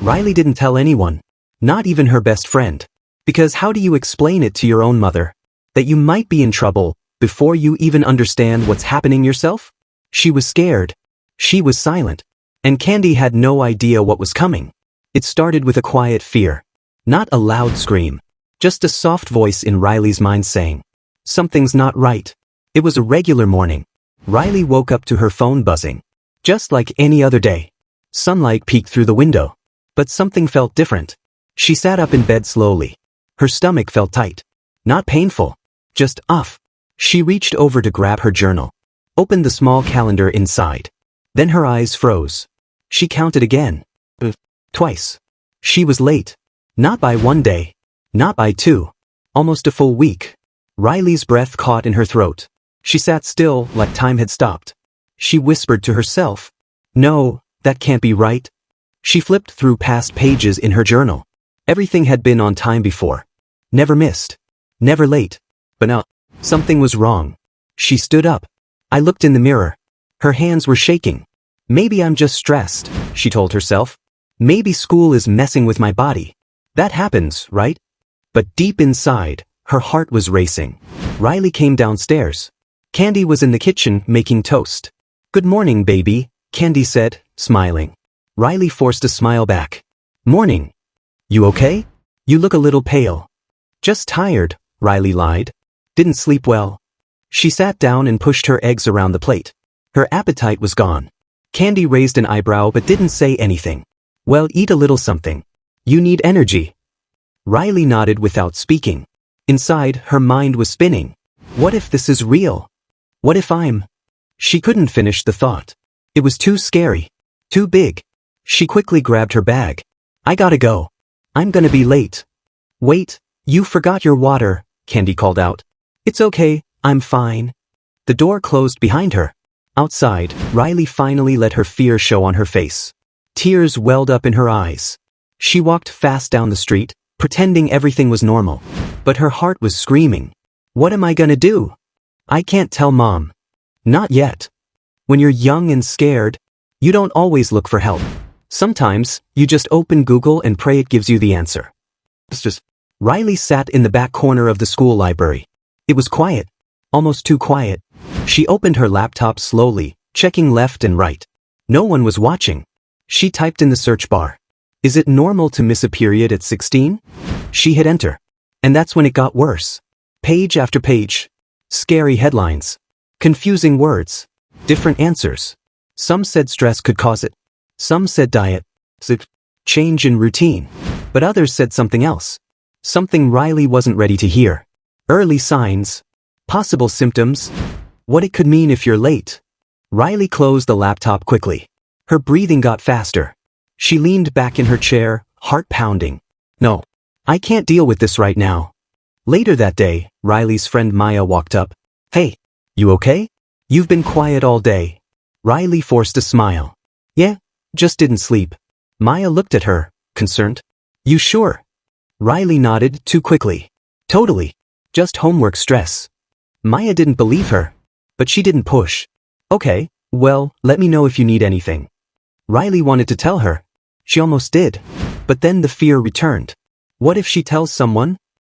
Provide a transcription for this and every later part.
Riley didn't tell anyone. Not even her best friend. Because how do you explain it to your own mother? That you might be in trouble before you even understand what's happening yourself? She was scared. She was silent. And Kandi had no idea what was coming. It started with a quiet fear. Not a loud scream. Just a soft voice in Riley's mind saying, "Something's not right." It was a regular morning. Riley woke up to her phone buzzing. Just like any other day. Sunlight peeked through the window. But something felt different. She sat up in bed slowly. Her stomach felt tight. Not painful. Just off. She reached over to grab her journal. Opened the small calendar inside. Then her eyes froze. She counted again. Twice. She was late. Not by 1 day. Not by 2. Almost a full week. Riley's breath caught in her throat. She sat still, like time had stopped. She whispered to herself, "No, that can't be right." She flipped through past pages in her journal. Everything had been on time before. Never missed. Never late. But now, something was wrong. She stood up. I looked in the mirror. Her hands were shaking. Maybe I'm just stressed, she told herself. Maybe school is messing with my body. That happens, right? But deep inside, her heart was racing. Riley came downstairs. Kandi was in the kitchen making toast. "Good morning, baby," Kandi said, smiling. Riley forced a smile back. "Morning. You okay? You look a little pale." "Just tired," Riley lied. "Didn't sleep well." She sat down and pushed her eggs around the plate. Her appetite was gone. Kandi raised an eyebrow but didn't say anything. "Well, eat a little something. You need energy." Riley nodded without speaking. Inside, her mind was spinning. What if this is real? What if I'm... She couldn't finish the thought. It was too scary. Too big. She quickly grabbed her bag. "I gotta go. I'm gonna be late." "Wait, you forgot your water," Kandi called out. "It's okay, I'm fine." The door closed behind her. Outside, Riley finally let her fear show on her face. Tears welled up in her eyes. She walked fast down the street, pretending everything was normal. But her heart was screaming. What am I gonna do? I can't tell Mom. Not yet. When you're young and scared, you don't always look for help. Sometimes, you just open Google and pray it gives you the answer. Riley sat in the back corner of the school library. It was quiet. Almost too quiet. She opened her laptop slowly, checking left and right. No one was watching. She typed in the search bar. Is it normal to miss a period at 16? She hit enter. And that's when it got worse. Page after page. Scary headlines. Confusing words. Different answers. Some said stress could cause it. Some said diet. Change in routine. But others said something else. Something Riley wasn't ready to hear. Early signs. Possible symptoms. What it could mean if you're late. Riley closed the laptop quickly. Her breathing got faster. She leaned back in her chair, heart pounding. No. I can't deal with this right now. Later that day, Riley's friend Maya walked up. Hey, you okay? You've been quiet all day. Riley forced a smile. Yeah, just didn't sleep. Maya looked at her, concerned. You sure? Riley nodded too quickly. Totally. Just homework stress. Maya didn't believe her. But she didn't push. Okay, well, let me know if you need anything. Riley wanted to tell her. She almost did. But then the fear returned. What if she tells someone?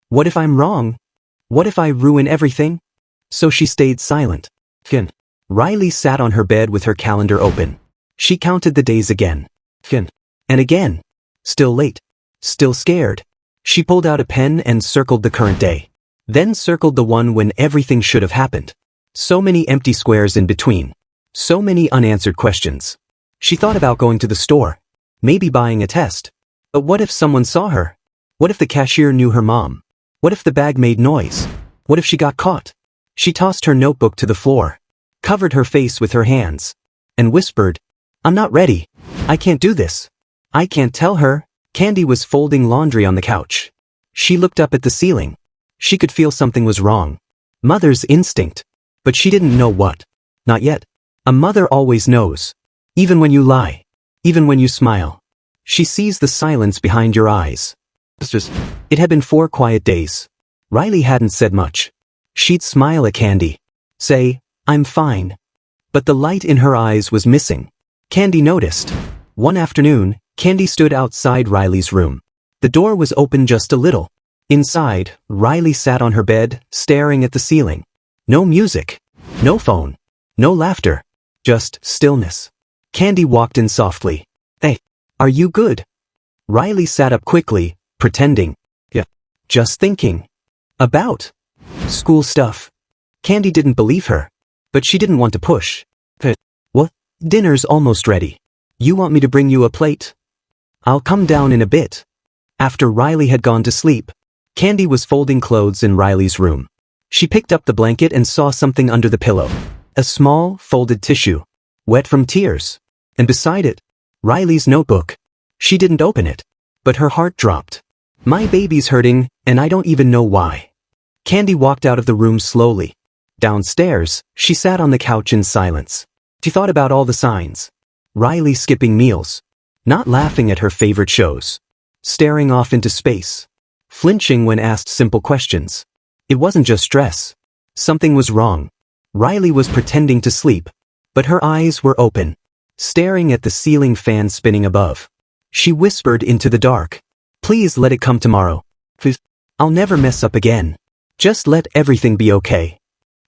What if I'm wrong? What if I ruin everything? So she stayed silent. Riley sat on her bed with her calendar open. She counted the days again. And again. Still late. Still scared. She pulled out a pen and circled the current day. Then circled the one when everything should have happened. So many empty squares in between. So many unanswered questions. She thought about going to the store. Maybe buying a test. But what if someone saw her? What if the cashier knew her mom? What if the bag made noise? What if she got caught? She tossed her notebook to the floor. Covered her face with her hands. And whispered, I'm not ready. I can't do this. I can't tell her. Kandi was folding laundry on the couch. She looked up at the ceiling. She could feel something was wrong. Mother's instinct. But she didn't know what. Not yet. A mother always knows. Even when you lie. Even when you smile. She sees the silence behind your eyes. It had been 4 quiet days. Riley hadn't said much. She'd smile at Kandi. Say, I'm fine. But the light in her eyes was missing. Kandi noticed. One afternoon, Kandi stood outside Riley's room. The door was open just a little. Inside, Riley sat on her bed, staring at the ceiling. No music. No phone. No laughter. Just stillness. Kandi walked in softly. Hey, are you good? Riley sat up quickly, pretending. Yeah. Just thinking. About school stuff. Kandi didn't believe her. But she didn't want to push. What? Dinner's almost ready. You want me to bring you a plate? I'll come down in a bit. After Riley had gone to sleep, Kandi was folding clothes in Riley's room. She picked up the blanket and saw something under the pillow. A small, folded tissue. Wet from tears. And beside it, Riley's notebook. She didn't open it. But her heart dropped. My baby's hurting, and I don't even know why. Kandi walked out of the room slowly. Downstairs, she sat on the couch in silence. She thought about all the signs. Riley skipping meals. Not laughing at her favorite shows. Staring off into space. Flinching when asked simple questions. It wasn't just stress. Something was wrong. Riley was pretending to sleep. But her eyes were open. Staring at the ceiling fan spinning above. She whispered into the dark. Please let it come tomorrow. Please. I'll never mess up again. Just let everything be okay.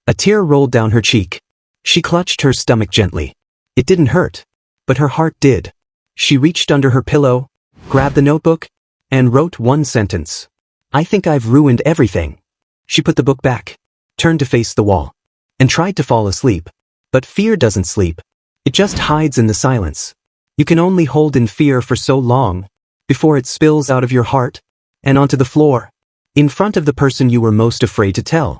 A tear rolled down her cheek. She clutched her stomach gently. It didn't hurt. But her heart did. She reached under her pillow, grabbed the notebook, and wrote one sentence. I think I've ruined everything. She put the book back, turned to face the wall, and tried to fall asleep. But fear doesn't sleep. It just hides in the silence. You can only hold in fear for so long, before it spills out of your heart, and onto the floor, in front of the person you were most afraid to tell.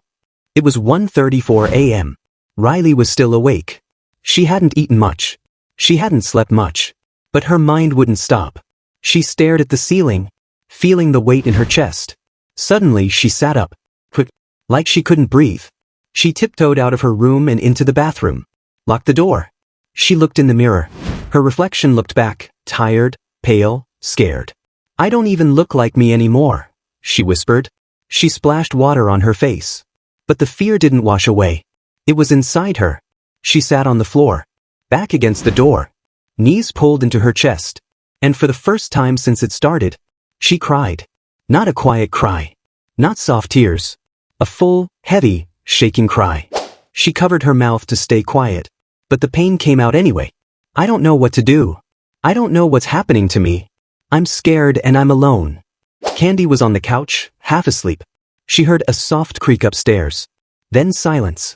It was 1:34 a.m. Riley was still awake. She hadn't eaten much. She hadn't slept much. But her mind wouldn't stop. She stared at the ceiling, feeling the weight in her chest. Suddenly she sat up, quick, like she couldn't breathe. She tiptoed out of her room and into the bathroom. Locked the door. She looked in the mirror. Her reflection looked back, tired, pale, scared. I don't even look like me anymore, she whispered. She splashed water on her face. But the fear didn't wash away. It was inside her. She sat on the floor, back against the door, knees pulled into her chest. And for the first time since it started, she cried. Not a quiet cry. Not soft tears. A full, heavy, shaking cry. She covered her mouth to stay quiet. But the pain came out anyway. I don't know what to do. I don't know what's happening to me. I'm scared and I'm alone. Kandi was on the couch, half asleep. She heard a soft creak upstairs. Then silence.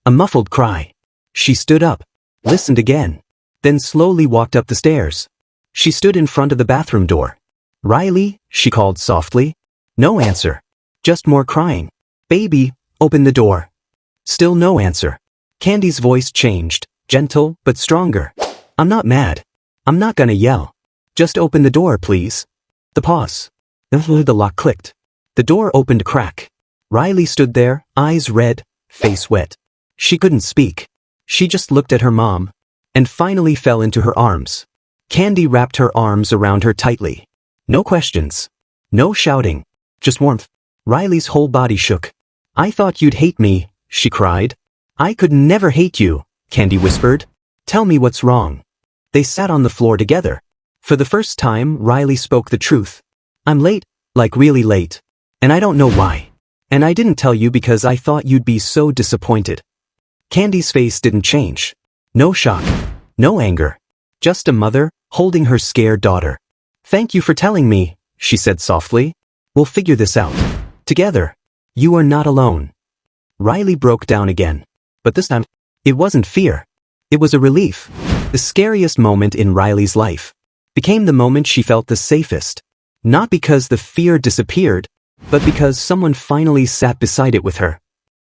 A muffled cry. She stood up, listened again, then slowly walked up the stairs. She stood in front of the bathroom door. Riley, she called softly. No answer. Just more crying. Baby, open the door. Still no answer. Kandi's voice changed, gentle but stronger. I'm not mad. I'm not gonna yell. Just open the door, please. The pause. The lock clicked. The door opened a crack. Riley stood there, eyes red, face wet. She couldn't speak. She just looked at her mom, and finally fell into her arms. Kandi wrapped her arms around her tightly. No questions. No shouting. Just warmth. Riley's whole body shook. I thought you'd hate me, she cried. I could never hate you, Kandi whispered. Tell me what's wrong. They sat on the floor together. For the first time, Riley spoke the truth. I'm late, like really late. And I don't know why. And I didn't tell you because I thought you'd be so disappointed. Kandi's face didn't change. No shock. No anger. Just a mother, holding her scared daughter. Thank you for telling me, she said softly. We'll figure this out. Together. You are not alone. Riley broke down again. But this time, it wasn't fear. It was a relief. The scariest moment in Riley's life. Became the moment she felt the safest. Not because the fear disappeared, but because someone finally sat beside it with her.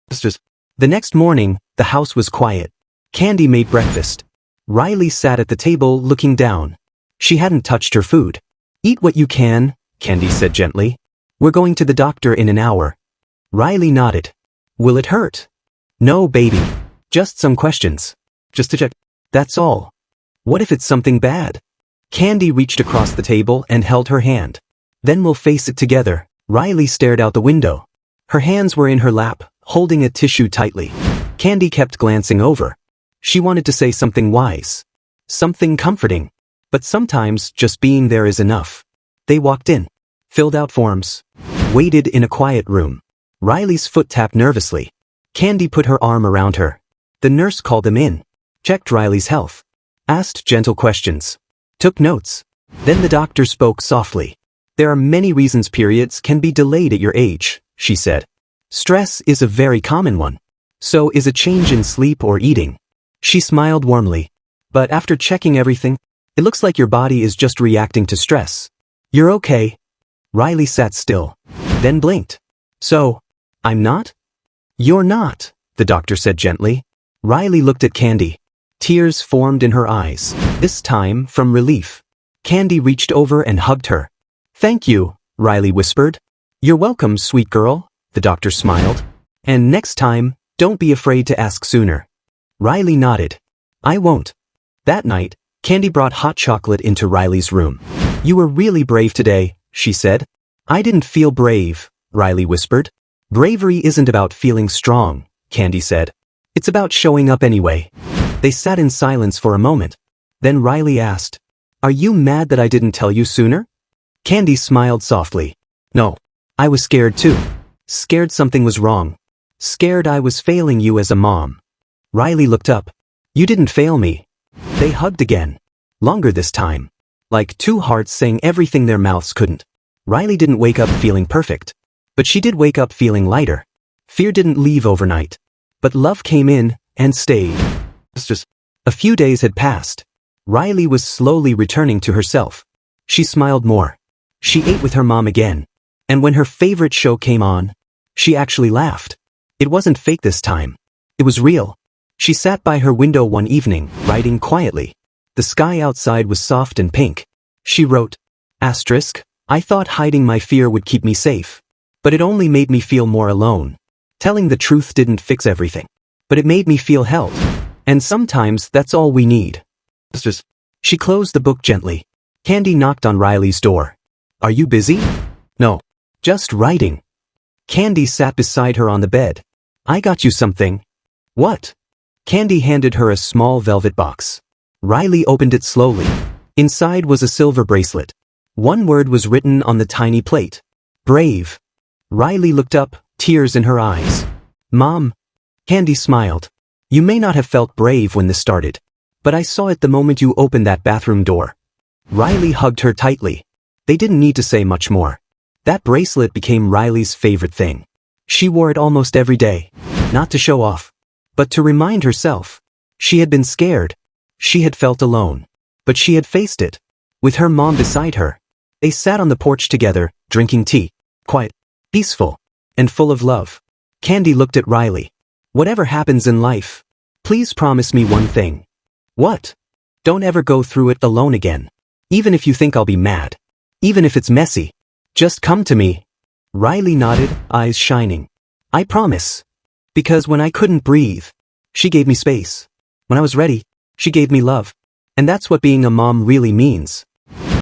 The next morning, the house was quiet. Kandi made breakfast. Riley sat at the table looking down. She hadn't touched her food. Eat what you can, Kandi said gently. We're going to the doctor in an hour. Riley nodded. Will it hurt? No, baby. Just some questions. Just to check. That's all. What if it's something bad? Kandi reached across the table and held her hand. Then we'll face it together. Riley stared out the window. Her hands were in her lap, holding a tissue tightly. Kandi kept glancing over. She wanted to say something wise. Something comforting. But sometimes just being there is enough. They walked in, filled out forms, waited in a quiet room. Riley's foot tapped nervously. Kandi put her arm around her. The nurse called them in, checked Riley's health, asked gentle questions, took notes. Then the doctor spoke softly. There are many reasons periods can be delayed at your age, she said. Stress is a very common one. So is a change in sleep or eating. She smiled warmly. But after checking everything, it looks like your body is just reacting to stress. You're okay. Riley sat still, then blinked. So, I'm not? You're not, the doctor said gently. Riley looked at Kandi. Tears formed in her eyes, this time from relief. Kandi reached over and hugged her. Thank you, Riley whispered. You're welcome, sweet girl, the doctor smiled. And next time, don't be afraid to ask sooner. Riley nodded. I won't. That night, Kandi brought hot chocolate into Riley's room. You were really brave today, she said. I didn't feel brave, Riley whispered. Bravery isn't about feeling strong, Kandi said. It's about showing up anyway. They sat in silence for a moment. Then Riley asked, Are you mad that I didn't tell you sooner? Kandi smiled softly. No. I was scared too. Scared something was wrong. Scared I was failing you as a mom. Riley looked up. You didn't fail me. They hugged again. Longer this time. Like two hearts saying everything their mouths couldn't. Riley didn't wake up feeling perfect. But she did wake up feeling lighter. Fear didn't leave overnight. But love came in and stayed. A few days had passed. Riley was slowly returning to herself. She smiled more. She ate with her mom again. And when her favorite show came on, she actually laughed. It wasn't fake this time. It was real. She sat by her window one evening, writing quietly. The sky outside was soft and pink. She wrote, Asterisk, I thought hiding my fear would keep me safe. But it only made me feel more alone. Telling the truth didn't fix everything. But it made me feel held. And sometimes that's all we need. She closed the book gently. Kandi knocked on Riley's door. Are you busy? No. Just writing. Kandi sat beside her on the bed. I got you something. What? Kandi handed her a small velvet box. Riley opened it slowly. Inside was a silver bracelet. One word was written on the tiny plate. Brave. Riley looked up, tears in her eyes. Mom. Kandi smiled. You may not have felt brave when this started. But I saw it the moment you opened that bathroom door. Riley hugged her tightly. They didn't need to say much more. That bracelet became Riley's favorite thing. She wore it almost every day. Not to show off. But to remind herself. She had been scared. She had felt alone. But she had faced it. With her mom beside her. They sat on the porch together, drinking tea. Quiet, peaceful, and full of love. Kandi looked at Riley. Whatever happens in life, please promise me one thing. What? Don't ever go through it alone again. Even if you think I'll be mad. Even if it's messy. Just come to me. Riley nodded, eyes shining. I promise. Because when I couldn't breathe, she gave me space. When I was ready, she gave me love. And that's what being a mom really means.